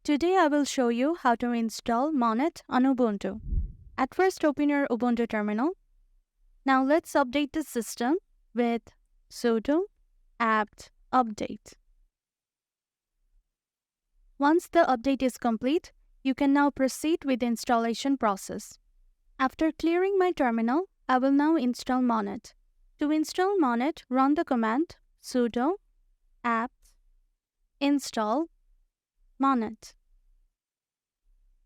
Today I will show you how to install Monit on Ubuntu. At first, open your Ubuntu terminal. Now let's update the system with sudo apt update. Once the update is complete, you can now proceed with the installation process. After clearing my terminal, I will now install Monit. To install Monit, run the command sudo apt install Monit.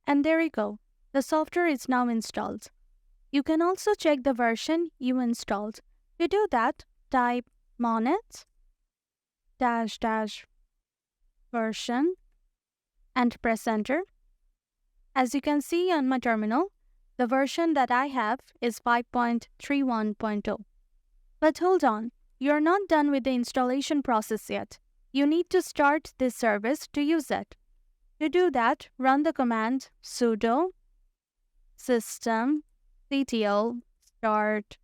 And there you go. The software is now installed. You can also check the version you installed. To do that, type monit --version and press enter. As you can see on my terminal, the version that I have is 5.31.0. But hold on, you're not done with the installation process yet. You need to start this service to use it. To do that, run the command sudo systemctl start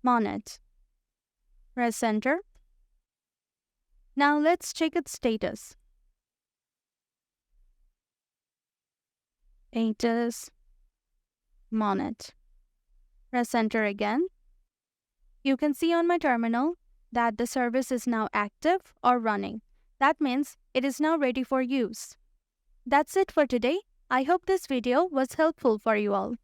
monit. Press enter. Now let's check its status. Status Monit. Press enter again. You can see on my terminal that the service is now active or running. That means it is now ready for use. That's it for today. I hope this video was helpful for you all.